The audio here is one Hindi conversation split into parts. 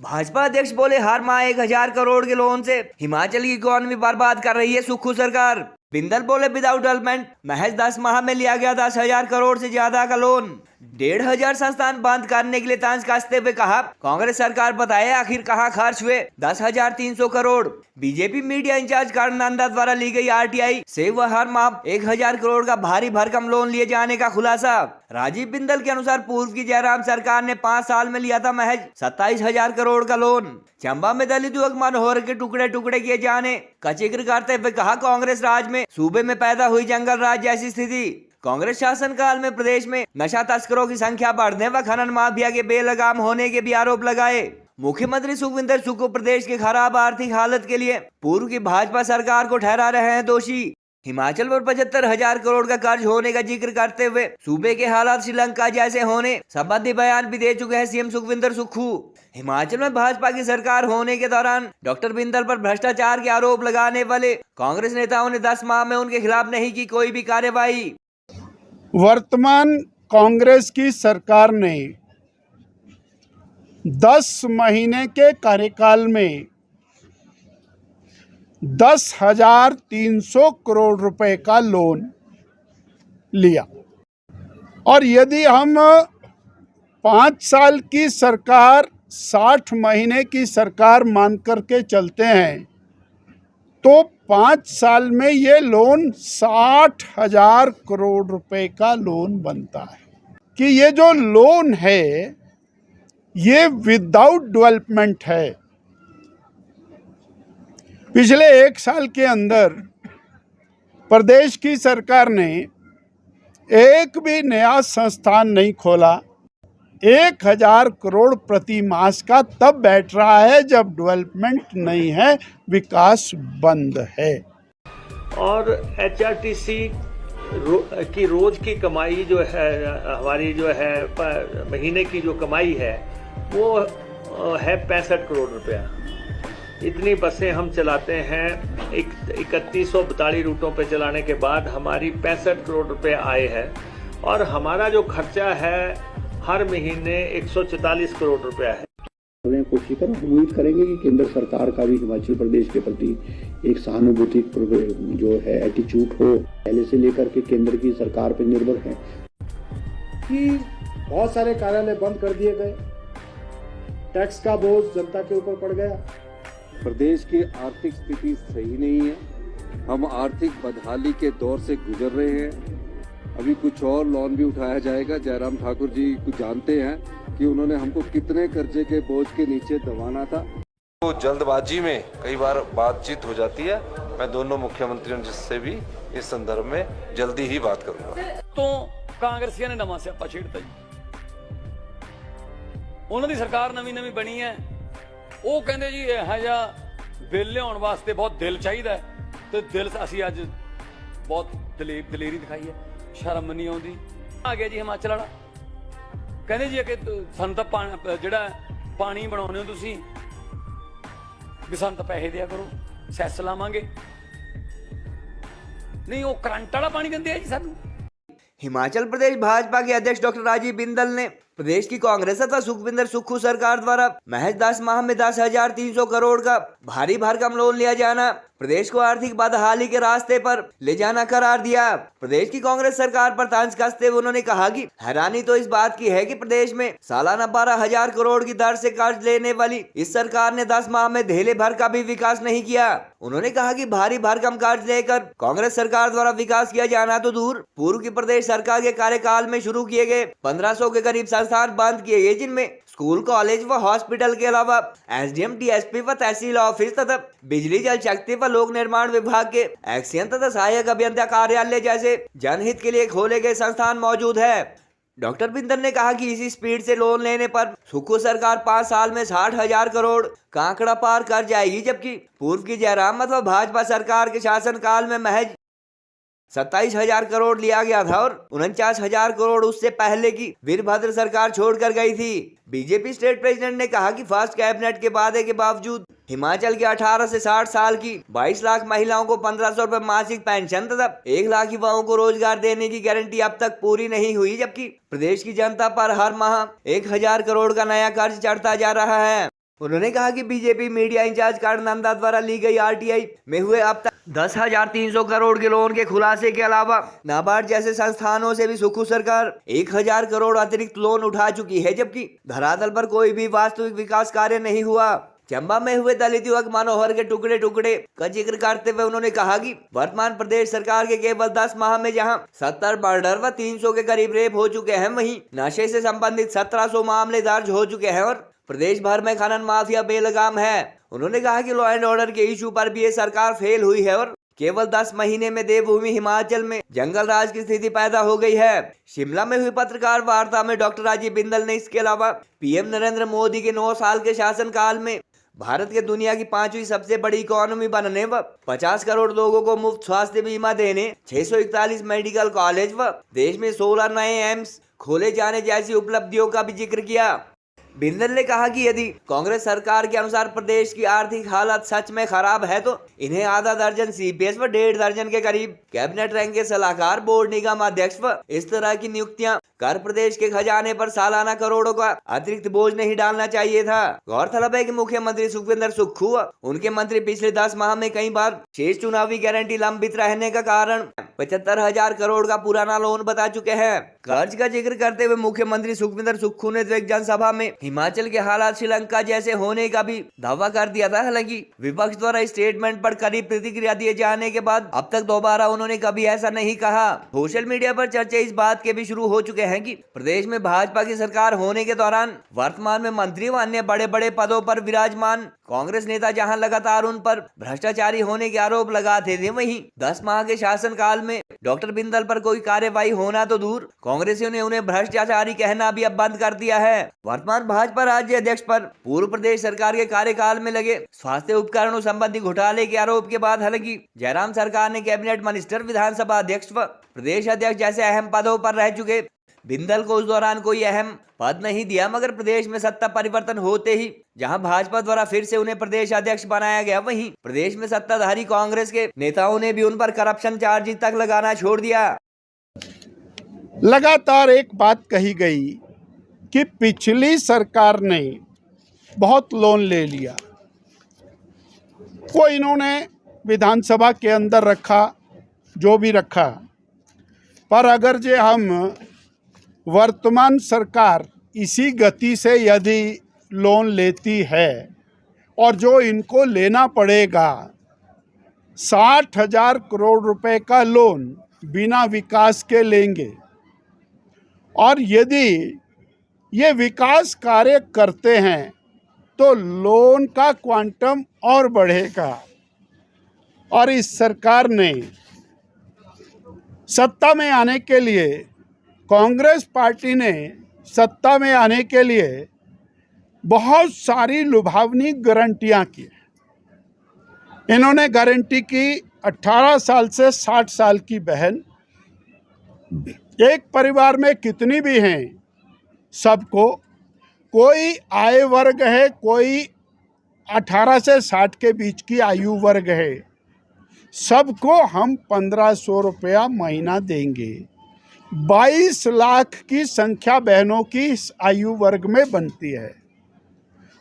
भाजपा अध्यक्ष बोले हर माह 1000 करोड़ के लोन से हिमाचल की इकोनॉमी बर्बाद कर रही है सुक्खू सरकार। बिंदल बोले विदाउट डेवलपमेंट महज 10 माह में लिया गया 10,000 करोड़ से ज्यादा का लोन। 1,500 संस्थान बंद करने के लिए तंज कसते हुए कहा कांग्रेस सरकार बताए आखिर कहां खर्च हुए 10,300 करोड़। बीजेपी मीडिया इंचार्ज कर्ण नंदा द्वारा ली गई आरटीआई से वह हर माह 1,000 करोड़ का भारी भरकम लोन लिए जाने का खुलासा। राजीव बिंदल के अनुसार पूर्व की जयराम सरकार ने 5 साल में लिया था महज 27,000 करोड़ का लोन। चंबा में दलित युवक मनोहर के टुकड़े टुकड़े किए जाने का जिक्र करते हुए कहा कांग्रेस राज में सूबे में पैदा हुई जंगल राज जैसी स्थिति। कांग्रेस शासनकाल में प्रदेश में नशा तस्करों की संख्या बढ़ने व खनन माफिया के बेलगाम होने के भी आरोप लगाए। मुख्यमंत्री सुखविंदर सुक्खू को प्रदेश की खराब आर्थिक हालत के लिए पूर्व की भाजपा सरकार को ठहरा रहे हैं दोषी। हिमाचल पर 75,000 करोड़ का कर्ज होने का जिक्र करते हुए सूबे के हालात श्रीलंका जैसे होने संबंधी बयान भी दे चुके हैं सीएम सुखविंदर सुक्खू। हिमाचल में भाजपा की सरकार होने के दौरान डॉक्टर बिंदल पर भ्रष्टाचार के आरोप लगाने वाले कांग्रेस नेताओं ने 10 माह में उनके खिलाफ नहीं की कोई भी कार्यवाही। वर्तमान कांग्रेस की सरकार ने 10 महीने के कार्यकाल में 10,300 करोड़ रुपए का लोन लिया और यदि हम 5 साल की सरकार 60 महीने की सरकार मान करके चलते हैं तो 5 साल में ये लोन 60,000 करोड़ रुपए का लोन बनता है कि ये जो लोन है ये विदाउट डेवलपमेंट है। पिछले 1 साल के अंदर प्रदेश की सरकार ने एक भी नया संस्थान नहीं खोला। 1,000 करोड़ प्रति मास का तब बैठ रहा है जब डेवलपमेंट नहीं है, विकास बंद है। और एचआरटीसी की रोज की कमाई जो है हमारी जो है महीने की जो कमाई है वो है 65 करोड़ रुपया। इतनी बसें हम चलाते हैं 3142 रूटों पे चलाने के बाद हमारी 65 करोड़ रुपए आए हैं और हमारा जो खर्चा है हर महीने 144 करोड़ रुपया है। कोशिश करें, उम्मीद करेंगे कि केंद्र सरकार का भी हिमाचल प्रदेश के प्रति एक सहानुभूति जो है एटीट्यूड हो। पहले से लेकर के केंद्र की सरकार पर निर्भर है कि बहुत सारे कार्यालय बंद कर दिए गए, टैक्स का बोझ जनता के ऊपर पड़ गया। प्रदेश की आर्थिक स्थिति सही नहीं है, हम आर्थिक बदहाली के दौर से गुजर रहे हैं। अभी कुछ और लोन भी उठाया जाएगा। जयराम ठाकुर जी कुछ जानते हैं कि उन्होंने हमको कितने कर्जे के बोझ के नीचे दबाना था। तो जल्दबाजी में कई बार बातचीत हो जाती है। मैं दोनों मुख्यमंत्रियों जिससे भी इस संदर्भ में जल्दी ही बात करूंगा। तो कांग्रेसियों ने नवा स्यापा छेड़ता जी। उन्होंने सरकार नवी बनी है, वो कहते जी यह जा बिल लियाउण वास्ते बहुत दिल चाहिए तो दिल असी अज बहुत दलेरी दिखाई है, शर्म नहीं आती। आ गया जी हिमाचल वाला कहते जी कि सानू तां जिहड़ा पानी बनाउने हो तुसीं भी सानू तां पैसे दिया करो, सैस लावांगे। नहीं वो करंट वाला पानी दिंदे आ जी सानू। हिमाचल प्रदेश भाजपा के अध्यक्ष डॉक्टर राजीव बिंदल ने प्रदेश की कांग्रेस तथा सुखविंदर सुक्खू सरकार द्वारा महज 10 माह में 10,300 करोड़ का भारी भरकम लोन लिया जाना प्रदेश को आर्थिक बदहाली के रास्ते पर ले जाना करार दिया। प्रदेश की कांग्रेस सरकार पर तंज कसते हुए उन्होंने कहा कि हैरानी तो इस बात की है कि प्रदेश में सालाना 12,000 करोड़ की दर से कर्ज लेने वाली इस सरकार ने 10 माह में धेले भर का भी विकास नहीं किया। उन्होंने कहा कि भारी भरकम कर्ज लेकर कांग्रेस सरकार द्वारा विकास किया जाना तो दूर, पूर्व की प्रदेश सरकार के कार्यकाल में शुरू किए गए 1500 के करीब संस्थान बंद किए गए, जिनमें स्कूल, कॉलेज व हॉस्पिटल के अलावा एसडीएम, डीएसपी व तहसील ऑफिस तथा बिजली, जल शक्ति व लोक निर्माण विभाग के एक्सियन तथा सहायक अभियंता कार्यालय जैसे जनहित के लिए खोले गए संस्थान मौजूद है। डॉक्टर बिंदल ने कहा कि इसी स्पीड से लोन लेने पर सुक्खू सरकार 5 साल में 60,000 करोड़ का आंकड़ा पार कर जाएगी, जबकि पूर्व की जयराम अथवा भाजपा सरकार के शासनकाल में महज 27,000 करोड़ लिया गया था और 49,000 करोड़ उससे पहले की वीरभद्र सरकार छोड़कर गई थी। बीजेपी स्टेट प्रेसिडेंट ने कहा कि फर्स्ट कैबिनेट के वादे के बावजूद हिमाचल के 18 से 60 साल की 22 लाख महिलाओं को 1,500 रुपए मासिक पेंशन तथा 1 लाख युवाओं को रोजगार देने की गारंटी अब तक पूरी नहीं हुई, जबकि प्रदेश की जनता पर हर माह 1,000 करोड़ का नया कर्ज चढ़ता जा रहा है। उन्होंने कहा कि बीजेपी मीडिया इंचार्ज कर्णनंदा द्वारा ली गई आरटीआई में हुए अब तक 10,300 करोड़ के लोन के खुलासे के अलावा नाबार्ड जैसे संस्थानों से भी सुक्खू सरकार 1,000 करोड़ अतिरिक्त लोन उठा चुकी है, जबकि धरातल पर कोई भी वास्तविक विकास कार्य नहीं हुआ। चंबा में हुए दलित युवक मनोहर के टुकड़े टुकड़े का जिक्र करते हुए उन्होंने कहा कि वर्तमान प्रदेश सरकार के केवल 10 माह में जहां 70 मर्डर व 300 के करीब रेप हो चुके हैं, वहीं नशे से संबंधित 1700 मामले दर्ज हो चुके हैं और प्रदेश भर में खनन माफिया बेलगाम है। उन्होंने कहा कि लॉ एंड ऑर्डर के इशू पर भी ये सरकार फेल हुई है और केवल 10 महीने में देवभूमि हिमाचल में जंगल राज की स्थिति पैदा हो गई है। शिमला में हुई पत्रकार वार्ता में डॉक्टर राजीव बिंदल ने इसके अलावा पीएम नरेंद्र मोदी के 9 साल के शासनकाल में भारत के दुनिया की 5वीं सबसे बड़ी इकोनॉमी बनने व 50 करोड़ लोगों को मुफ्त स्वास्थ्य बीमा देने, 641 मेडिकल कॉलेज व देश में 16 नए एम्स खोले जाने जैसी उपलब्धियों का भी जिक्र किया। बिंदल ने कहा कि यदि कांग्रेस सरकार के अनुसार प्रदेश की आर्थिक हालत सच में खराब है तो इन्हें आधा दर्जन सीपीएस व 1.5 दर्जन के करीब कैबिनेट रैंक के सलाहकार, बोर्ड निगम अध्यक्ष व इस तरह की नियुक्तियां कर प्रदेश के खजाने पर सालाना करोड़ों का अतिरिक्त बोझ नहीं डालना चाहिए था। गौरतलब है कि मुख्यमंत्री सुखविंदर सुक्खू व उनके मंत्री पिछले 10 माह में कई बार शेष चुनावी गारंटी लंबित रहने का कारण 75,000 करोड़ का पुराना लोन बता चुके हैं। कर्ज का जिक्र करते हुए मुख्यमंत्री सुखविंदर सुक्खू ने तो एक जनसभा में हिमाचल के हालात श्रीलंका जैसे होने का भी दावा कर दिया था। हालांकि विपक्ष द्वारा इस स्टेटमेंट पर कड़ी प्रतिक्रिया दिए जाने के बाद अब तक दोबारा उन्होंने कभी ऐसा नहीं कहा। सोशल मीडिया पर चर्चा इस बात के भी शुरू हो चुके हैं कि प्रदेश में भाजपा की सरकार होने के दौरान वर्तमान में मंत्री व अन्य बड़े बड़े पदों पर विराजमान कांग्रेस नेता जहां लगातार उन पर भ्रष्टाचारी होने के आरोप लगाते थे, वहीं 10 माह के शासनकाल में डॉक्टर बिंदल पर कोई कार्यवाही होना तो दूर, कांग्रेसियों ने उन्हें भ्रष्टाचारी कहना भी अब बंद कर दिया है। वर्तमान भाजपा राज्य अध्यक्ष पर पूर्व प्रदेश सरकार के कार्यकाल में लगे स्वास्थ्य उपकरणों संबंधी घोटाले के आरोप के बाद हालांकि जयराम सरकार ने कैबिनेट मिनिस्टर, विधानसभा अध्यक्ष व प्रदेश अध्यक्ष जैसे अहम पदों पर रह चुके बिंदल को उस दौरान कोई अहम पद नहीं दिया, मगर प्रदेश में सत्ता परिवर्तन होते ही जहां भाजपा द्वारा फिर से उन्हें प्रदेश अध्यक्ष बनाया गया, वहीं प्रदेश में सत्ताधारी कांग्रेस के नेताओं ने भी उन पर करप्शन चार्ज तक लगाना छोड़ दिया। लगातार एक बात कही गई कि पिछली सरकार ने बहुत लोन ले लिया, वो इन्होंने विधानसभा के अंदर रखा जो भी रखा, पर अगर जे हम वर्तमान सरकार इसी गति से यदि लोन लेती है और जो इनको लेना पड़ेगा 60,000 करोड़ रुपए का लोन बिना विकास के लेंगे, और यदि ये विकास कार्य करते हैं तो लोन का क्वांटम और बढ़ेगा। और इस सरकार ने सत्ता में आने के लिए, कांग्रेस पार्टी ने सत्ता में आने के लिए बहुत सारी लुभावनी गारंटियां की। इन्होंने गारंटी की 18 साल से 60 साल की बहन, एक परिवार में कितनी भी हैं सबको, कोई आय वर्ग है, कोई 18 से 60 के बीच की आयु वर्ग है, सबको हम 1,500 रुपया महीना देंगे। 22 लाख की संख्या बहनों की इस आयु वर्ग में बनती है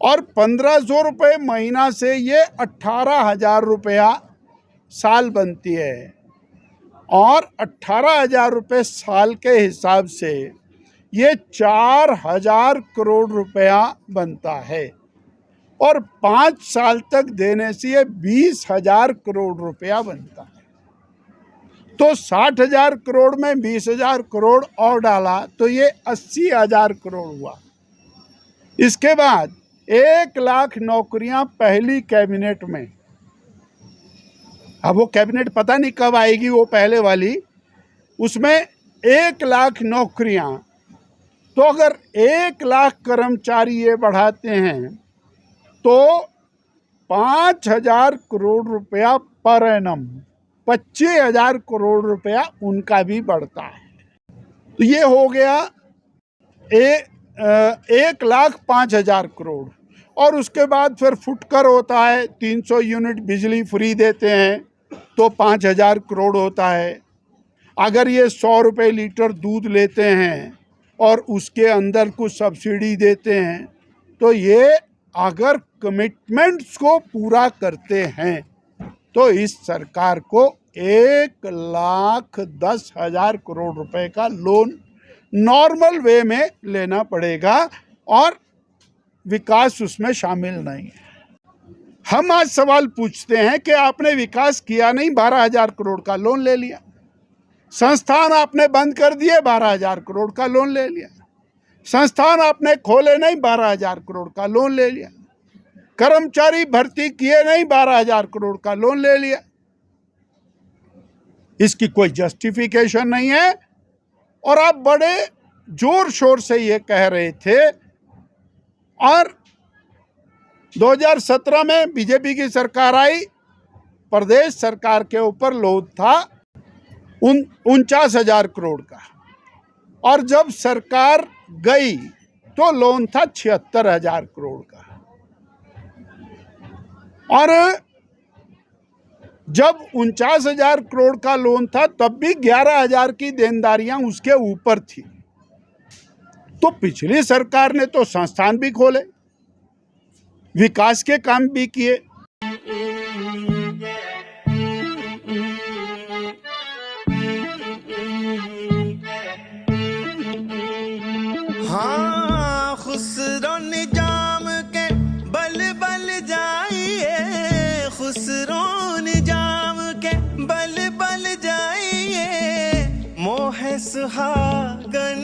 और 1,500 रुपये महीना से ये 18,000 रुपया साल बनती है और 18,000 रुपये साल के हिसाब से ये 4,000 करोड़ रुपया बनता है और 5 साल तक देने से ये 20,000 करोड़ रुपया बनता है। तो 60,000 करोड़ में 20,000 करोड़ और डाला तो ये 80,000 करोड़ हुआ। इसके बाद 1 लाख नौकरियां पहली कैबिनेट में, अब वो कैबिनेट पता नहीं कब आएगी, वो पहले वाली, उसमें 1 लाख नौकरियां। तो अगर 1 लाख कर्मचारी ये बढ़ाते हैं तो 5,000 करोड़ रुपया पर एनम, 25,000 करोड़ रुपया उनका भी बढ़ता है। तो ये हो गया 1,05,000 करोड़। और उसके बाद फिर फुटकर होता है, 300 यूनिट बिजली फ्री देते हैं तो 5,000 करोड़ होता है। अगर ये 100 रुपये लीटर दूध लेते हैं और उसके अंदर कुछ सब्सिडी देते हैं तो ये अगर कमिटमेंट्स को पूरा करते हैं तो इस सरकार को 1,10,000 करोड़ रुपए का लोन नॉर्मल वे में लेना पड़ेगा और विकास उसमें शामिल नहीं है। हम आज सवाल पूछते हैं कि आपने विकास किया नहीं, 12,000 करोड़ का लोन ले लिया। संस्थान आपने बंद कर दिए, 12,000 करोड़ का लोन ले लिया। संस्थान आपने खोले नहीं, 12,000 करोड़ का लोन ले लिया। कर्मचारी भर्ती किए नहीं, 12,000 करोड़ का लोन ले लिया। इसकी कोई जस्टिफिकेशन नहीं है। और आप बड़े जोर शोर से ये कह रहे थे, और 2017 में बीजेपी की सरकार आई, प्रदेश सरकार के ऊपर लोन था 49,000 करोड़ का, और जब सरकार गई तो लोन था 76,000 करोड़ का। और जब 49,000 करोड़ का लोन था तब भी 11,000 की देनदारियां उसके ऊपर थी। तो पिछली सरकार ने तो संस्थान भी खोले, विकास के काम भी किए। हाँ, खुसरो निजाम के बल बल जाइए, खुसरो निजाम के बल बल जाइए, मोह सुहागन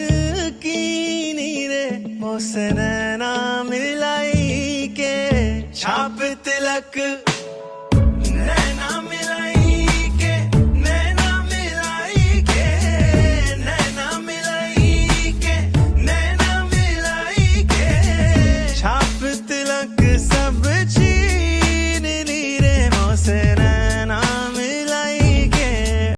की नीरे मोसे नैना मिलाई के, छाप तिलक